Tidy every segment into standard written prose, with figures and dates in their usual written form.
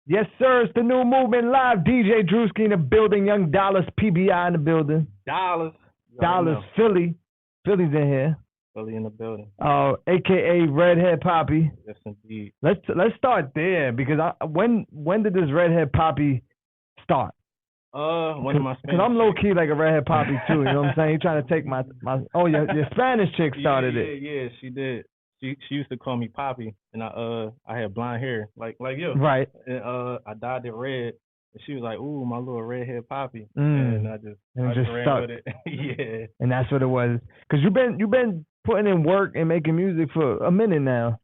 Yes, sir. It's the new movement live. DJ Drewski in the building. Young Dollaz PBI in the building. Dollaz. Dollaz Philly. Philly's in here. Philly in the building. AKA Red Head Papi. Yes, indeed. Let's start there because when did this Red Head Papi start? One of my Spanish. Because I'm low key like a Red Head Papi too. You know what I'm saying? You're trying to take my your Spanish chick started it. Yeah, she did. She used to call me Papi, and I had blonde hair like you. Right. And I dyed it red, and she was like, "Ooh, my little redhead Papi," and I just ran stuck with it. Yeah. And that's what it was. Because you've been putting in work and making music for a minute now.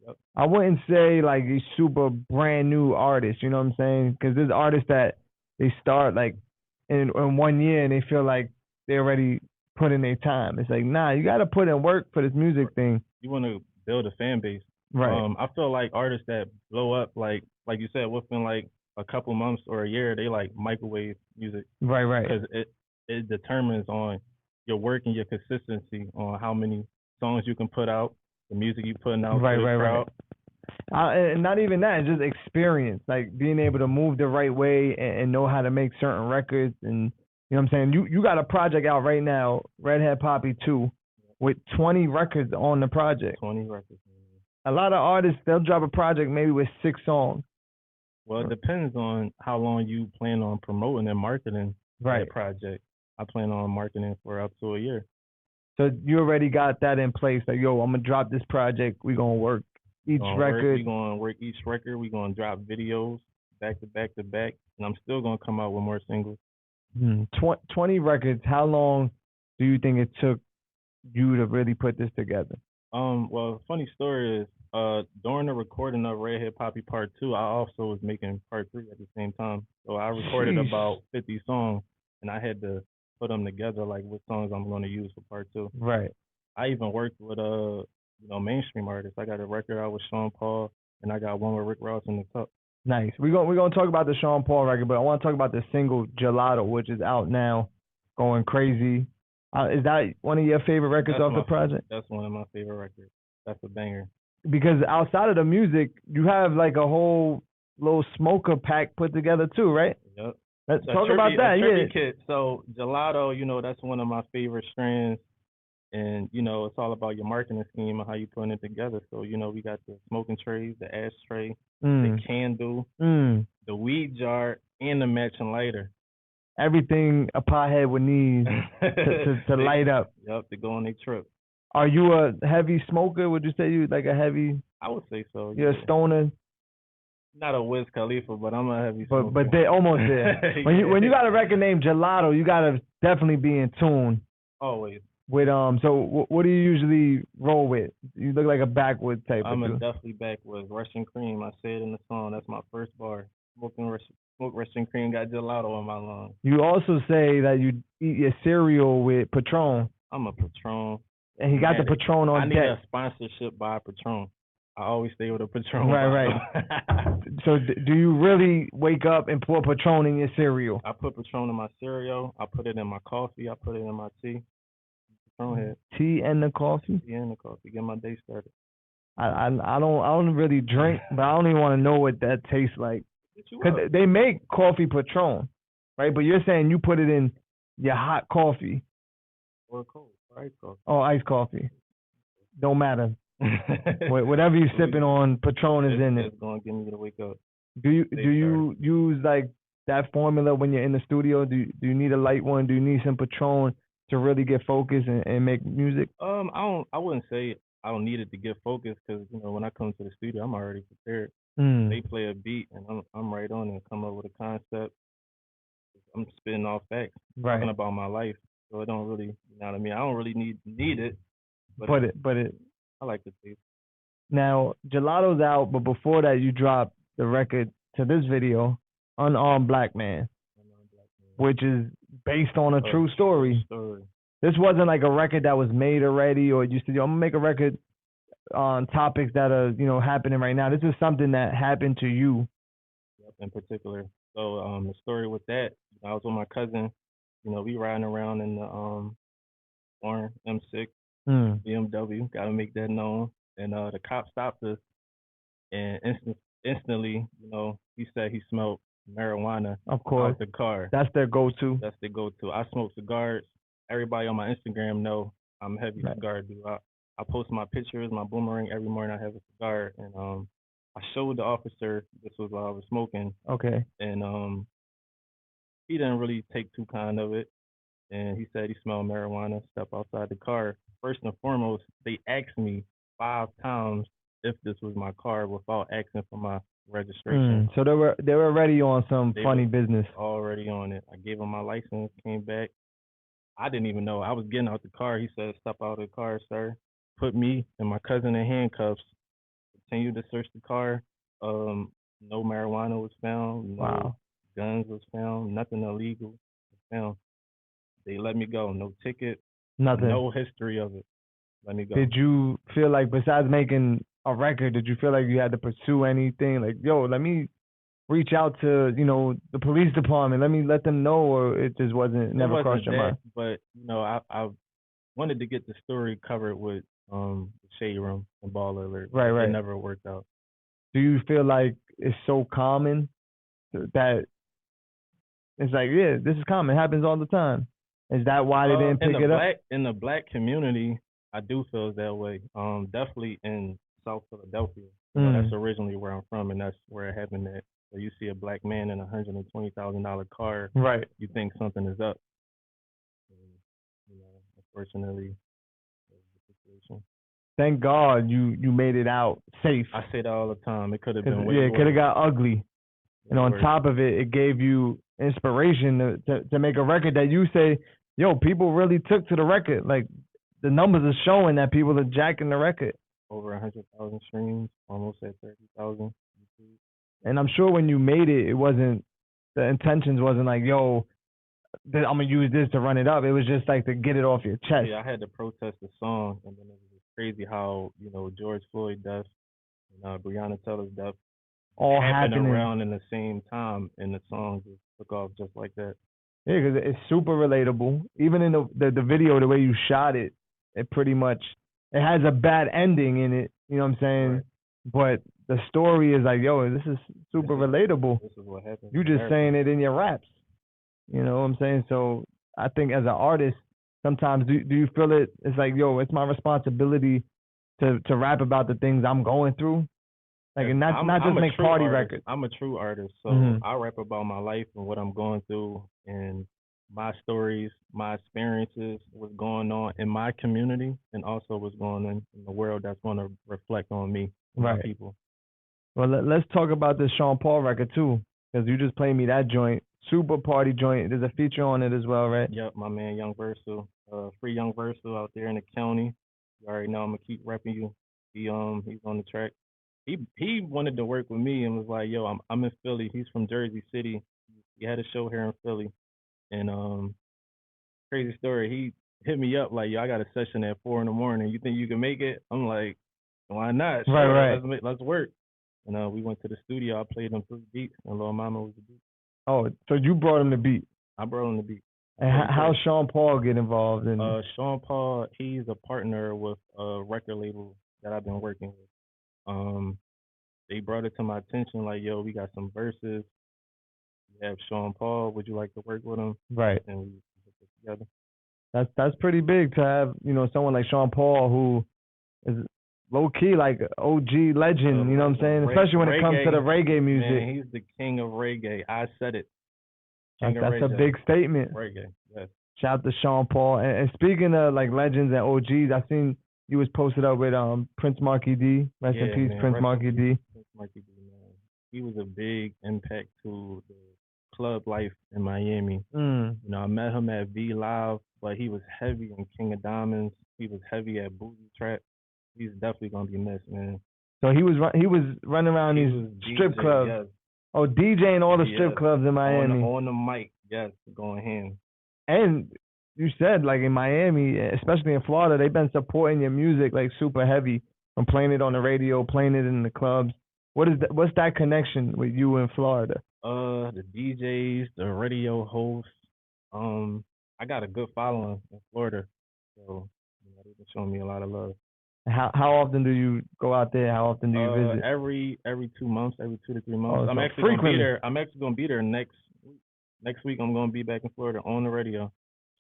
Yep. I wouldn't say like these super brand new artists. You know what I'm saying? Because there's artists that they start like in 1 year and they feel like they already put in their time. It's like, nah, you got to put in work for this music thing. You want to build a fan base. Right. I feel like artists that blow up, like you said, within like a couple months or a year, they like microwave music. Right. Because it determines on your work and your consistency on how many songs you can put out, the music you putting out to the crowd. And not even that, just experience, like being able to move the right way and know how to make certain records. And you know what I'm saying? You got a project out right now, Red Head Papi 2, with 20 records on the project. 20 records. A lot of artists, they'll drop a project maybe with 6 songs. Well, it depends on how long you plan on promoting and marketing that project. I plan on marketing for up to a year. So you already got that in place. Like, yo, I'm going to drop this project. We're going to work each record. We're going to work each record. We're going to drop videos back to back to back. And I'm still going to come out with more singles. 20 records. How long do you think it took you to really put this together? Well, funny story is, during the recording of Red Head Papi Part 2, I also was making Part 3 at the same time. So I recorded about 50 songs, and I had to put them together, like what songs I'm going to use for Part 2. Right. I even worked with mainstream artists. I got a record out with Sean Paul, and I got one with Rick Ross in the Cup. Nice. We're gonna talk about the Sean Paul record, but I want to talk about the single Gelato, which is out now, going crazy. Is that one of your favorite records off the project? That's one of my favorite records. That's a banger. Because outside of the music, you have like a whole little smoker pack put together too, right? Yep. Let's talk about that. Kit. So Gelato, that's one of my favorite strands. And, it's all about your marketing scheme and how you putting it together. So, we got the smoking trays, the ashtray, the candle, the weed jar, and the matching lighter. Everything a pothead would need to light up. Yep, to go on a trip. Are you a heavy smoker? Would you say you like a heavy? I would say so. You're a stoner? Not a Wiz Khalifa, but I'm a heavy smoker. But they're almost there. When you got a record named Gelato, you got to definitely be in tune. Always. With so what do you usually roll with? You look like a backwoods type. I'm definitely backwoods. Russian cream. I say it in the song. That's my first bar. Smoke Russian cream, got gelato in my lungs. You also say that you eat your cereal with Patron. I'm a Patron. And he got the Patron on deck. I need a sponsorship by Patron. I always stay with a Patron. Right. So do you really wake up and pour Patron in your cereal? I put Patron in my cereal. I put it in my coffee. I put it in my tea. Patron head. Tea and the coffee? Tea and the coffee. Get my day started. I don't really drink, but I don't even want to know what that tastes like. Because they make coffee Patron, right? But you're saying you put it in your hot coffee. Or cold. Iced coffee. Oh, iced coffee. Don't matter. Whatever you're sipping on, Patron is in it. It's going to get me to wake up. Do you use like that formula when you're in the studio? Do you need a light one? Do you need some Patron to really get focused and make music? I wouldn't say I don't need it to get focused because when I come to the studio, I'm already prepared. They play a beat and I'm right on and come up with a concept. I'm spitting off facts, talking about my life. So it don't really, you know what I mean? I don't really need it. But I like the taste. Now, Gelato's out, but before that, you dropped the record to this video, Unarmed Black Man, which is based on a true story. This wasn't like a record that was made already, or you said, I'm gonna make a record on topics that are happening right now. This is something that happened to you. Yep, in particular. So the story with that, I was with my cousin. We riding around in the foreign M6 BMW. Got to make that known. And the cop stopped us and instantly, he said he smelled marijuana Of course. out the car. That's their go-to. That's their go-to. I smoke cigars. Everybody on my Instagram know I'm a heavy Right. cigar dude. I post my pictures, my boomerang every morning. I have a cigar, and I showed the officer this was while I was smoking, Okay. and he didn't really take too kind of it, and he said he smelled marijuana. Step outside the car. First and foremost, they asked me 5 times if this was my car without asking for my registration. So they were already on some They funny were business. already on it. I gave him my license, came back. I didn't even know. I was getting out the car. He said, "Step out of the car, sir." Put me and my cousin in handcuffs. Continued to search the car. No marijuana was found. No Wow. guns was found. Nothing illegal was found. They let me go. No ticket. Nothing. No history of it. Let me go. Did you feel like, besides making a record, did you feel like you had to pursue anything? Like, yo, let me reach out to, the police department. Let them know, or it just never crossed your mind? But I wanted to get the story covered with the Shade Room and Baller Alert. Right. It never worked out. Do you feel like it's so common that it's like, yeah, this is common, it happens all the time? Is that why they didn't pick it up? In the black community, I do feel that way. Definitely in South Philadelphia. That's originally where I'm from, and that's where it happened at. So you see a black man in a $120,000 car, right? You think something is up. And, unfortunately, that's the situation. Thank God you made it out safe. I say that all the time. It could have been way worse. It could have got ugly. And on top of it, it gave you inspiration to make a record that you say, yo, people really took to the record. Like, the numbers are showing that people are jacking the record. Over 100,000 streams, almost at 30,000. And I'm sure when you made it, the intentions wasn't like, yo, I'm gonna use this to run it up. It was just like to get it off your chest. Yeah, I had to protest the song, and then it was crazy how George Floyd death and Breonna Taylor's death all happening around in the same time, and the song just took off just like that. Yeah, because it's super relatable. Even in the video, the way you shot it, it pretty much it has a bad ending in it. You know what I'm saying? Right. But the story is like, yo, this is super relatable. This is what happened. You just saying it in your raps. You know what I'm saying? So I think as an artist, sometimes do you feel it? It's like, yo, it's my responsibility to rap about the things I'm going through. Like, and not just make party records. I'm a true artist, so I rap about my life and what I'm going through and my stories, my experiences, what's going on in my community, and also what's going on in the world that's going to reflect on me, my people. Well, let's talk about this Sean Paul record too, because you just played me that joint. Super party joint. There's a feature on it as well, right? Yep, my man Young Versal, free Young Versal out there in the county. You already know I'm gonna keep repping you. He's on the track. He wanted to work with me and was like, yo, I'm in Philly. He's from Jersey City. He had a show here in Philly, and crazy story. He hit me up like, yo, I got a session at 4 a.m. You think you can make it? I'm like, why not? Sure, right. Let's work. And we went to the studio. I played him 3 beats, and Lil Momma was the beat. Oh, so you brought him the beat? I brought him the beat. And how Sean Paul get involved in? Sean Paul, he's a partner with a record label that I've been working with. They brought it to my attention like, yo, we got some verses. We have Sean Paul. Would you like to work with him? Right. And we put it together. That's pretty big to have, someone like Sean Paul who is low key like OG legend, you know what I'm saying? Especially when it comes to the reggae music. Man, he's the king of reggae. I said it. That's a big statement. Reggae, yes. Shout out to Sean Paul. And speaking of like legends and OGs, I seen you was posted up with Prince Marky D. Rest in peace, Prince Marky D. Prince Marky D, man. He was a big impact to the club life in Miami. I met him at V Live, but he was heavy in King of Diamonds. He was heavy at Boozy Trap. He's definitely gonna be missed, man. So he was running around these strip clubs. Yes. Oh, DJing all the strip clubs in Miami. On the mic, yes, going ham. And you said, like, in Miami, especially in Florida, they've been supporting your music like super heavy, from playing it on the radio, playing it in the clubs. What's that connection with you in Florida? The DJs, the radio hosts. I got a good following in Florida, so they've been showing me a lot of love. How often do you go out there? How often do you visit? Every 2 months, every 2 to 3 months. Oh, I'm so actually frequently. gonna be there. I'm actually gonna be there next week. I'm gonna be back in Florida on the radio.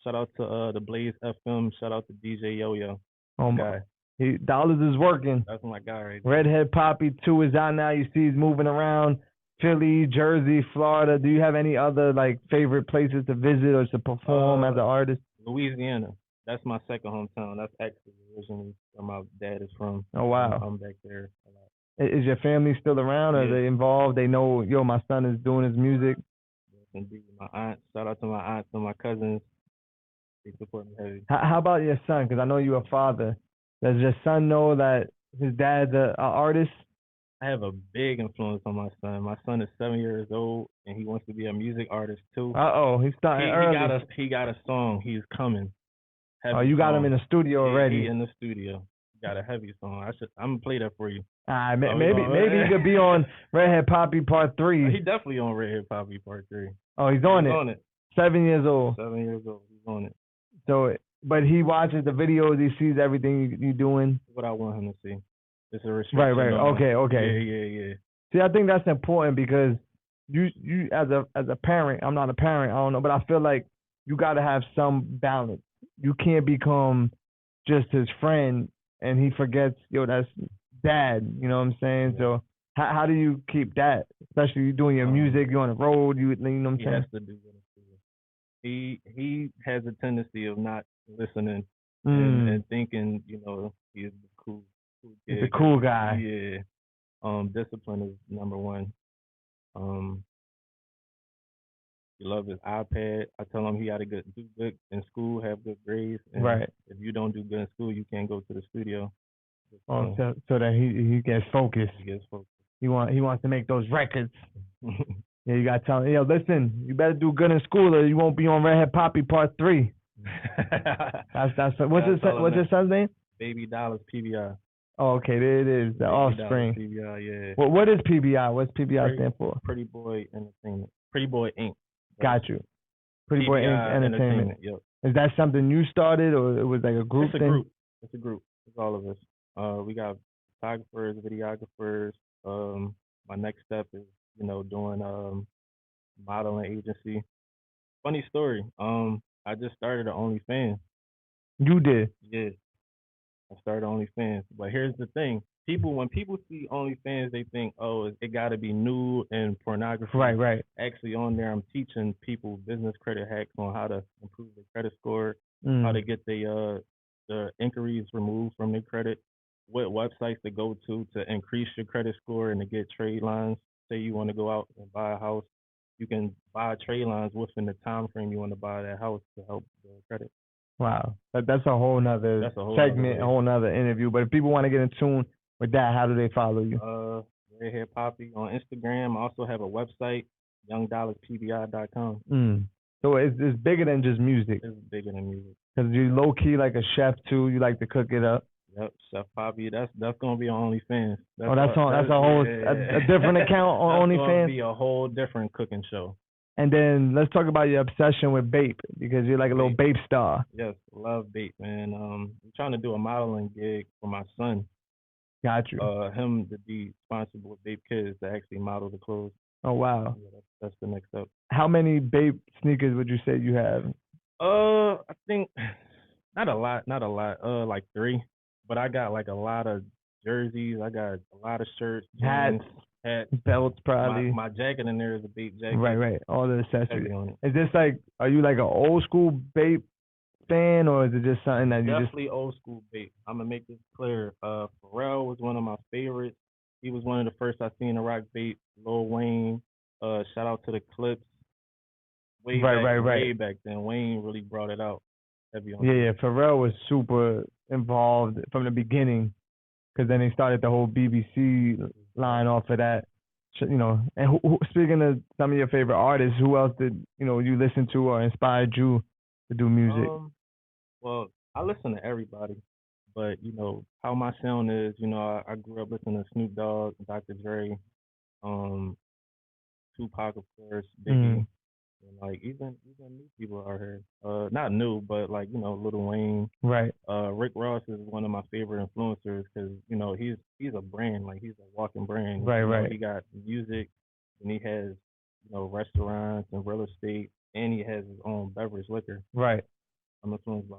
Shout out to the Blaze FM. Shout out to DJ Yo Yo. Oh my guy. Dollaz is working. That's my guy right Red there. Head Papi 2 is out now. You see he's moving around Philly, Jersey, Florida. Do you have any other like favorite places to visit or to perform as an artist? Louisiana. That's my second hometown. That's actually originally where my dad is from. Oh wow. I'm back there a lot. Is your family still around? Are they involved? They know, yo, my son is doing his music? Yes, indeed. My aunt. Shout out to my aunts and my cousins. They support me heavy. How about your son? Because I know you're a father. Does your son know that his dad's an artist? I have a big influence on my son. My son is 7 years old, and he wants to be a music artist too. He's starting early. He got a song. He's coming. Heavy you got him in the studio already. He in the studio. Got a heavy song. I'm gonna play that for you. Maybe he could be on RedHeadPapiPart2. He definitely on RedHeadPapiPart2. Oh, he's on it. 7 years old. 7 years old. He's on it. So, but he watches the videos. He sees everything you doing. What I want him to see. It's a restriction. Right. Okay. Yeah. See, I think that's important because you as a parent. I'm not a parent. I don't know, but I feel like you got to have some balance. You can't become just his friend and he forgets, yo, that's dad. You know what I'm saying? Yeah. So how do you keep that? Especially you doing your music, you're on the road, you know what I'm saying? He has to do it. He has a tendency of not listening and thinking, you know, he's the cool kid. He's a cool guy. Yeah. Discipline is number one. He loves his iPad. I tell him he got to do good in school, have good grades. And if you don't do good in school, you can't go to the studio. So that he gets focused. He gets focused. He wants to make those records. Yeah, you gotta tell him, yo, listen, you better do good in school or you won't be on Red Head Papi Part 3. That's what's his son's name? Baby Dollaz PBI. Oh, okay, there it is. The offspring. PBI, yeah. What is PBI? What's PBI stand for? Pretty Boy Entertainment. Pretty Boy Inc. Got you. Pretty Boy Inc. Entertainment. Yep. Is that something you started or it was like a group thing? It's a group. It's all of us. We got photographers, videographers. My next step is, you know, doing modeling agency. Funny story. I just started an Onlyfans. You did? Yeah. I started OnlyFans. But here's the thing. When people see OnlyFans, they think, oh, it got to be nude and pornography. Right. Actually, on there, I'm teaching people business credit hacks on how to improve their credit score, how to get the inquiries removed from their credit, what websites to go to increase your credit score and to get trade lines. Say you want to go out and buy a house, you can buy trade lines within the time frame you want to buy that house to help the credit. Wow, that's a whole nother segment, a whole nother interview. But if people want to get in tune with that, how do they follow you? Red Head Papi on Instagram. I also have a website, YoungDollarsPBI.com. So it's bigger than just music. It's bigger than music. Cause you low key like a chef too. You like to cook it up. Yep, Chef Papi. That's gonna be on OnlyFans. That's a whole a different account on OnlyFans. That's gonna be a whole different cooking show. And then let's talk about your obsession with Bape because you're like a little Bape star. Yes, love Bape, man. I'm trying to do a modeling gig for my son. Got you. Him to be sponsored with Bape Kids to actually model the clothes. Oh wow. Yeah, that's the next step. How many Bape sneakers would you say you have? I think not a lot. Like 3. But I got like a lot of jerseys. I got a lot of shirts, hats, belts, probably. My jacket in there is a Bape jacket. Right. All the accessories. Is this like? Are you like an old school Bape fan, or is it just something that you definitely old school Bape? I'm gonna make this clear. Pharrell was one of my favorites. He was one of the first I seen to rock Bape. Lil Wayne. Shout out to the Clips. Way back then. Wayne really brought it out. Yeah. Pharrell was super involved from the beginning, because then they started the whole BBC line off of that. You know, and speaking of some of your favorite artists, who else did you listen to or inspired you to do music? Well, I listen to everybody, but how my sound is. I grew up listening to Snoop Dogg, Dr. Dre, Tupac, of course, Biggie. And like even new people are here. Not new, but like Lil Wayne. Right. Rick Ross is one of my favorite influencers because he's a brand, like he's a walking brand. Right, right. He got music, and he has restaurants and real estate, and he has his own beverage liquor. Right. I'm influenced by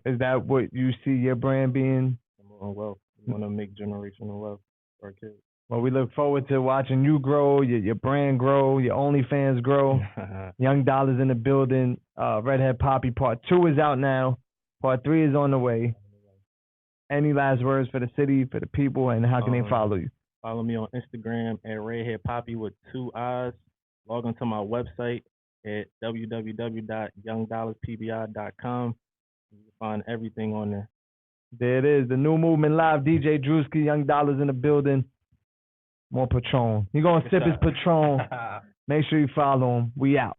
is that what you see your brand being? Promoting wealth. We want to make generational wealth for our kids. Well, we look forward to watching you grow, your brand grow, your OnlyFans grow. Young Dollaz in the building. Red Head Papi Part 2 is out now. Part 3 is on the way. Any last words for the city, for the people, and how can they follow you? Follow me on Instagram at RedHeadPapi with 2 I's. Log onto my website at www.youngdollazpbi.com. You can find everything on there. There it is. The new movement live. DJ Drewski, Young Dollaz in the building. More Patron. He gonna sip his Patron. Make sure you follow him. We out.